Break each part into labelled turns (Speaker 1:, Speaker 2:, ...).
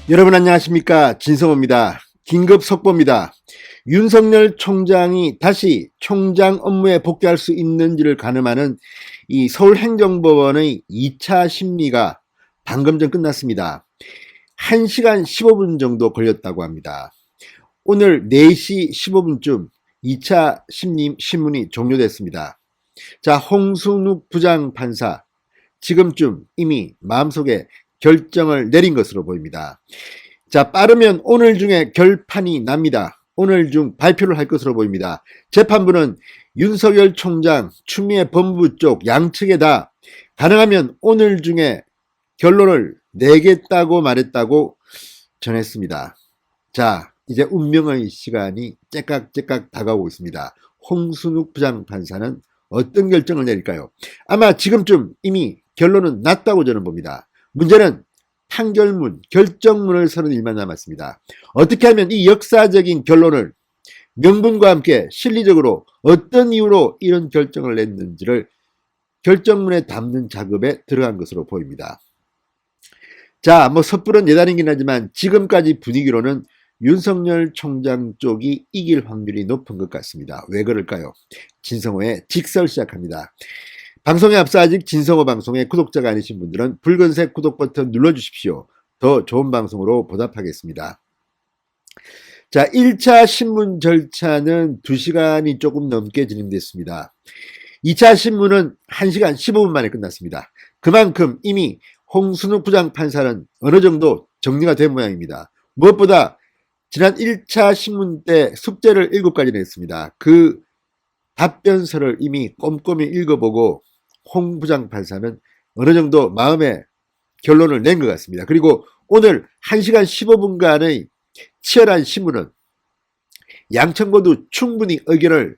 Speaker 1: 여러분 안녕하십니까, 진성호입니다. 긴급 속보입니다. 윤석열 총장이 다시 총장 업무에 복귀할 수 있는지를 가늠하는 이 서울행정법원의 2차 심리가 방금 전 끝났습니다. 1시간 15분 정도 걸렸다고 합니다. 오늘 4시 15분쯤 2차 심문이 종료됐습니다. 자, 홍순욱 부장판사 지금쯤 이미 마음속에 결정을 내린 것으로 보입니다. 자, 빠르면 오늘 중에 결판이 납니다. 오늘 중 발표를 할 것으로 보입니다. 재판부는 윤석열 총장, 추미애 법무부 쪽 양측에 다 가능하면 오늘 중에 결론을 내겠다고 말했다고 전했습니다. 자, 이제 운명의 시간이 째깍째깍 다가오고 있습니다. 홍순욱 부장판사는 어떤 결정을 내릴까요? 아마 지금쯤 이미 결론은 났다고 저는 봅니다. 문제는 판결문, 결정문을 서는 일만 남았습니다. 어떻게 하면 이 역사적인 결론을 명분과 함께 실리적으로 어떤 이유로 이런 결정을 냈는지를 결정문에 담는 작업에 들어간 것으로 보입니다. 자, 섣불은 내다니긴 하지만 지금까지 분위기로는 윤석열 총장 쪽이 이길 확률이 높은 것 같습니다. 왜 그럴까요? 진성호의 직설 시작합니다. 방송에 앞서 아직 진성호 방송의 구독자가 아니신 분들은 붉은색 구독 버튼 눌러주십시오. 더 좋은 방송으로 보답하겠습니다. 자, 1차 신문 절차는 2시간이 조금 넘게 진행됐습니다. 2차 신문은 1시간 15분 만에 끝났습니다. 그만큼 이미 홍순욱 부장판사는 어느 정도 정리가 된 모양입니다. 무엇보다 지난 1차 신문 때 숙제를 7가지나 했습니다. 그 답변서를 이미 꼼꼼히 읽어보고 홍 부장판사는 어느 정도 마음의 결론을 낸 것 같습니다. 그리고 오늘 1시간 15분간의 치열한 신문은 양측 모두 충분히 의견을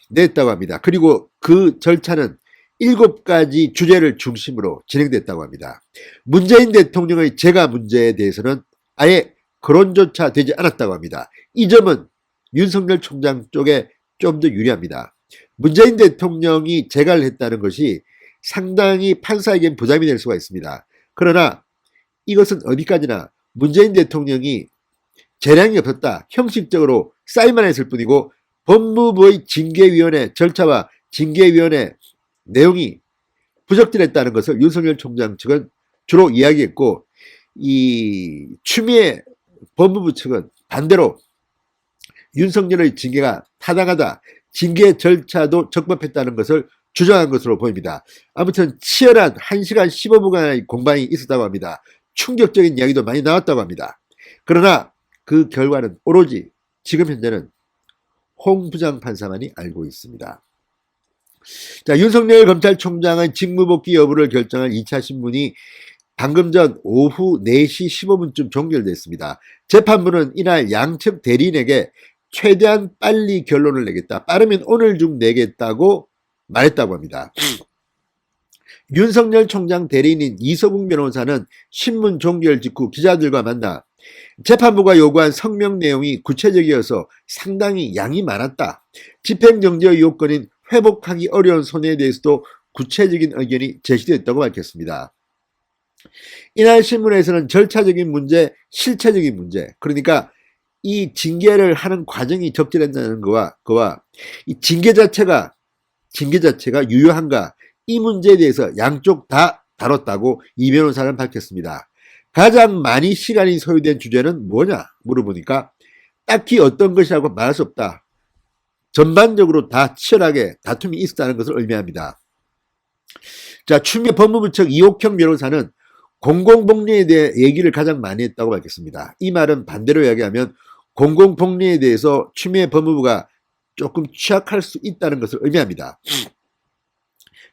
Speaker 1: 냈다고 합니다. 그리고 그 절차는 7가지 주제를 중심으로 진행됐다고 합니다. 문재인 대통령의 재가 문제에 대해서는 아예 거론조차 되지 않았다고 합니다. 이 점은 윤석열 총장 쪽에 좀 더 유리합니다. 문재인 대통령이 재가를 했다는 것이 상당히 판사에겐 부담이 될 수가 있습니다. 그러나 이것은 어디까지나 문재인 대통령이 재량이 없었다, 형식적으로 사인만 했을 뿐이고 법무부의 징계위원회 절차와 징계위원회 내용이 부적절했다는 것을 윤석열 총장 측은 주로 이야기했고, 이 추미애 법무부 측은 반대로 윤석열의 징계가 타당하다, 징계 절차도 적법했다는 것을 주장한 것으로 보입니다. 아무튼 치열한 1시간 15분간의 공방이 있었다고 합니다. 충격적인 이야기도 많이 나왔다고 합니다. 그러나 그 결과는 오로지 지금 현재는 홍 부장판사만이 알고 있습니다. 자, 윤석열 검찰총장의 직무복귀 여부를 결정한 2차 신문이 방금 전 오후 4시 15분쯤 종결됐습니다. 재판부는 이날 양측 대리인에게 최대한 빨리 결론을 내겠다, 빠르면 오늘 중 내겠다고 말했다고 합니다. 윤석열 총장 대리인인 이서궁 변호사는 신문 종결 직후 기자들과 만나 재판부가 요구한 성명 내용이 구체적이어서 상당히 양이 많았다, 집행정지의 요건인 회복하기 어려운 손해에 대해서도 구체적인 의견이 제시됐다고 밝혔습니다. 이날 신문에서는 절차적인 문제, 실체적인 문제, 그러니까 이 징계를 하는 과정이 적절했다는 거와 이 징계 자체가 유효한가, 이 문제에 대해서 양쪽 다 다뤘다고 이 변호사는 밝혔습니다. 가장 많이 시간이 소요된 주제는 뭐냐 물어보니까 딱히 어떤 것이라고 말할 수 없다, 전반적으로 다 치열하게 다툼이 있었다는 것을 의미합니다. 자, 추미애 법무부 측 이옥형 변호사는 공공복리에 대해 얘기를 가장 많이 했다고 밝혔습니다. 이 말은 반대로 이야기하면 공공복리에 대해서 추미애 법무부가 조금 취약할 수 있다는 것을 의미합니다.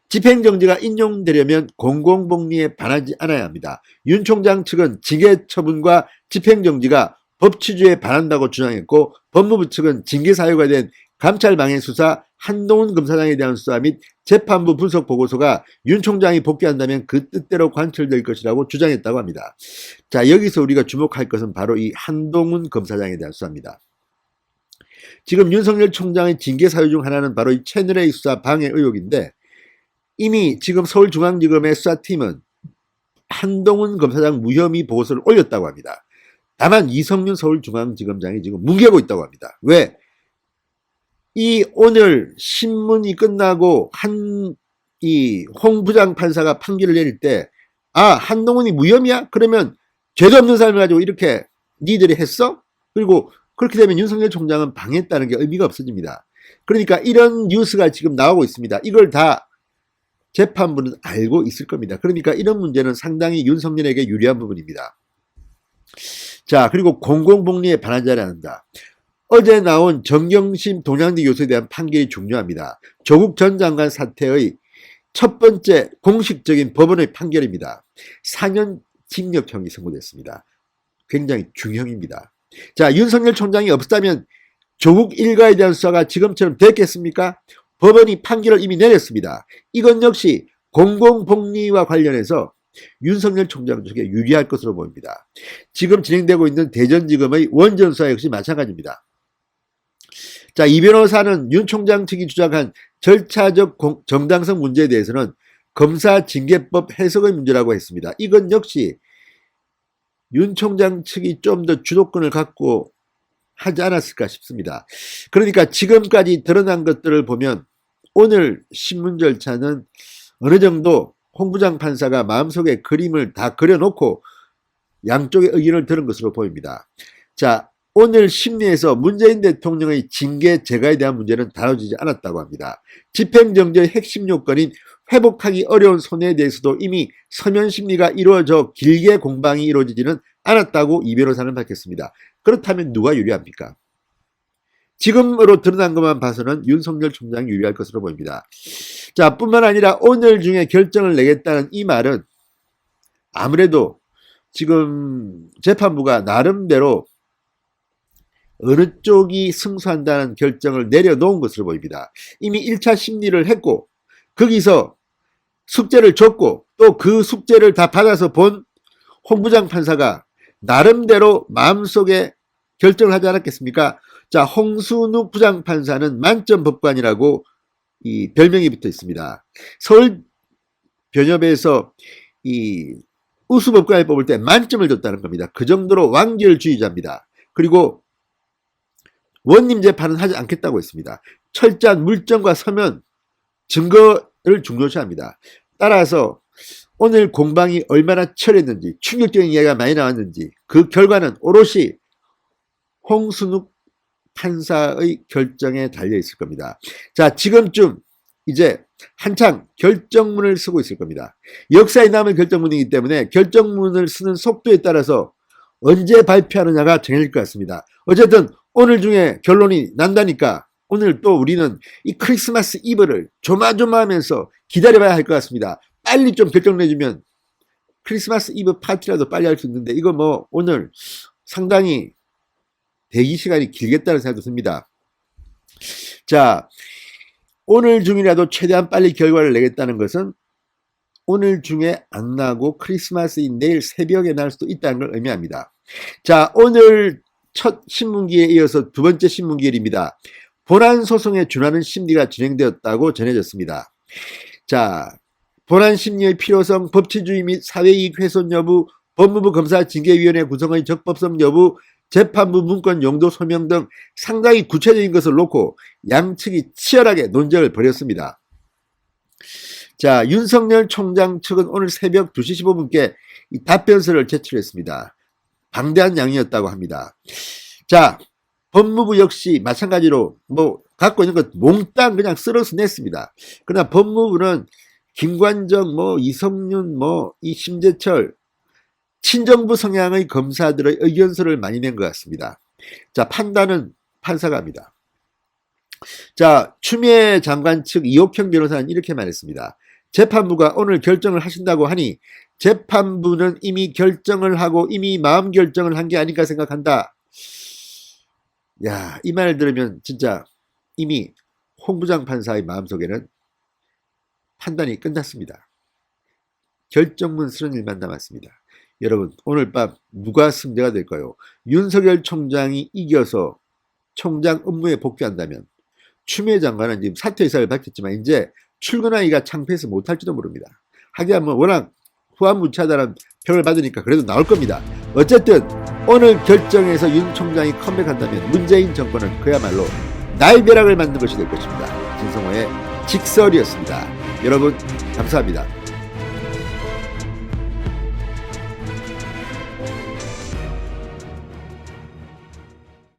Speaker 1: 집행정지가 인용되려면 공공복리에 반하지 않아야 합니다. 윤 총장 측은 징계 처분과 집행정지가 법치주의에 반한다고 주장했고, 법무부 측은 징계 사유가 된 감찰방해 수사, 한동훈 검사장에 대한 수사 및 재판부 분석 보고서가 윤 총장이 복귀한다면 그 뜻대로 관철될 것이라고 주장했다고 합니다. 자, 여기서 우리가 주목할 것은 바로 이 한동훈 검사장에 대한 수사입니다. 지금 윤석열 총장의 징계 사유 중 하나는 바로 이 채널A 수사 방해 의혹인데, 이미 지금 서울중앙지검의 수사팀은 한동훈 검사장 무혐의 보고서를 올렸다고 합니다. 다만 이성윤 서울중앙지검장이 지금 뭉개고 있다고 합니다. 왜? 이 오늘 신문이 끝나고 홍 부장 판사가 판결을 내릴 때, 한동훈이 무혐의야? 그러면 죄도 없는 사람을 가지고 이렇게 니들이 했어? 그리고 그렇게 되면 윤석열 총장은 방해했다는 게 의미가 없어집니다. 그러니까 이런 뉴스가 지금 나오고 있습니다. 이걸 다 재판부는 알고 있을 겁니다. 그러니까 이런 문제는 상당히 윤석열에게 유리한 부분입니다. 자, 그리고 공공복리에 반환자를 한다. 어제 나온 정경심 동양대 교수에 대한 판결이 중요합니다. 조국 전 장관 사태의 첫 번째 공식적인 법원의 판결입니다. 4년 징역형이 선고됐습니다. 굉장히 중형입니다. 자, 윤석열 총장이 없다면 조국 일가에 대한 수사가 지금처럼 됐겠습니까? 법원이 판결을 이미 내렸습니다. 이건 역시 공공복리와 관련해서 윤석열 총장 쪽에 유리할 것으로 보입니다. 지금 진행되고 있는 대전지검의 원전 수사 역시 마찬가지입니다. 자, 이 변호사는 윤 총장 측이 주장한 절차적 정당성 문제에 대해서는 검사징계법 해석의 문제라고 했습니다. 이건 역시 윤 총장 측이 좀 더 주도권을 갖고 하지 않았을까 싶습니다. 그러니까 지금까지 드러난 것들을 보면 오늘 신문 절차는 어느 정도 홍 부장 판사가 마음속에 그림을 다 그려놓고 양쪽의 의견을 들은 것으로 보입니다. 자, 오늘 심리에서 문재인 대통령의 징계 제거에 대한 문제는 다뤄지지 않았다고 합니다. 집행정지의 핵심 요건인 회복하기 어려운 손해에 대해서도 이미 서면 심리가 이루어져 길게 공방이 이루어지지는 않았다고 이 변호사는 밝혔습니다. 그렇다면 누가 유리합니까? 지금으로 드러난 것만 봐서는 윤석열 총장이 유리할 것으로 보입니다. 자, 뿐만 아니라 오늘 중에 결정을 내겠다는 이 말은 아무래도 지금 재판부가 나름대로 어느 쪽이 승소한다는 결정을 내려놓은 것으로 보입니다. 이미 1차 심리를 했고 거기서 숙제를 줬고 또 그 숙제를 다 받아서 본 홍 부장 판사가 나름대로 마음속에 결정을 하지 않았겠습니까? 자, 홍순욱 부장 판사는 만점 법관이라고 이 별명이 붙어 있습니다. 서울 변협에서 이 우수 법관을 뽑을 때 만점을 줬다는 겁니다. 그 정도로 완결주의자입니다. 그리고 원님 재판은 하지 않겠다고 했습니다. 철저한 물증과 서면 증거를 중요시합니다. 따라서 오늘 공방이 얼마나 치열했는지 충격적인 이야기가 많이 나왔는지 그 결과는 오롯이 홍순욱 판사의 결정에 달려 있을 겁니다. 자, 지금쯤 이제 한창 결정문을 쓰고 있을 겁니다. 역사에 남을 결정문이기 때문에 결정문을 쓰는 속도에 따라서 언제 발표하느냐가 정해질 것 같습니다. 어쨌든 오늘 중에 결론이 난다니까 오늘 또 우리는 이 크리스마스 이브를 조마조마하면서 기다려봐야 할 것 같습니다. 빨리 좀 결정 내주면 크리스마스 이브 파티라도 빨리 할 수 있는데 이거 뭐 오늘 상당히 대기 시간이 길겠다는 생각도 듭니다. 자, 오늘 중이라도 최대한 빨리 결과를 내겠다는 것은 오늘 중에 안 나고 크리스마스인 내일 새벽에 날 수도 있다는 걸 의미합니다. 자, 오늘 첫 신문기에 이어서 두 번째 신문기일입니다. 본안 소송에 준하는 심리가 진행되었다고 전해졌습니다. 자, 본안 심리의 필요성, 법치주의 및 사회이익 훼손 여부, 법무부 검사징계위원회 구성의 적법성 여부, 재판부 문건 용도 소명 등 상당히 구체적인 것을 놓고 양측이 치열하게 논쟁을 벌였습니다. 자, 윤석열 총장 측은 오늘 새벽 2시 15분께 이 답변서를 제출했습니다. 방대한 양이었다고 합니다. 자, 법무부 역시 마찬가지로 뭐 갖고 있는 것 몽땅 그냥 쓸어서 냈습니다. 그러나 법무부는 김관정, 이성윤, 이 심재철 친정부 성향의 검사들의 의견서를 많이 낸 것 같습니다. 자, 판단은 판사가 합니다. 자, 추미애 장관 측 이옥형 변호사는 이렇게 말했습니다. 재판부가 오늘 결정을 하신다고 하니 재판부는 이미 결정을 하고 이미 마음 결정을 한 게 아닌가 생각한다. 야, 이 말 들으면 진짜 이미 홍 부장 판사의 마음속에는 판단이 끝났습니다. 결정문 쓰는 일만 남았습니다. 여러분, 오늘 밤 누가 승자가 될까요? 윤석열 총장이 이겨서 총장 업무에 복귀한다면 추미애 장관은 지금 사퇴 의사를 밝혔지만 이제 출근하기가 창피해서 못할지도 모릅니다. 하기야 워낙 후한무치하다는 평을 받으니까 그래도 나올 겁니다. 어쨌든 오늘 결정에서 윤 총장이 컴백한다면 문재인 정권은 그야말로 날벼락을 만든 것이 될 것입니다. 진성호의 직설이었습니다. 여러분 감사합니다.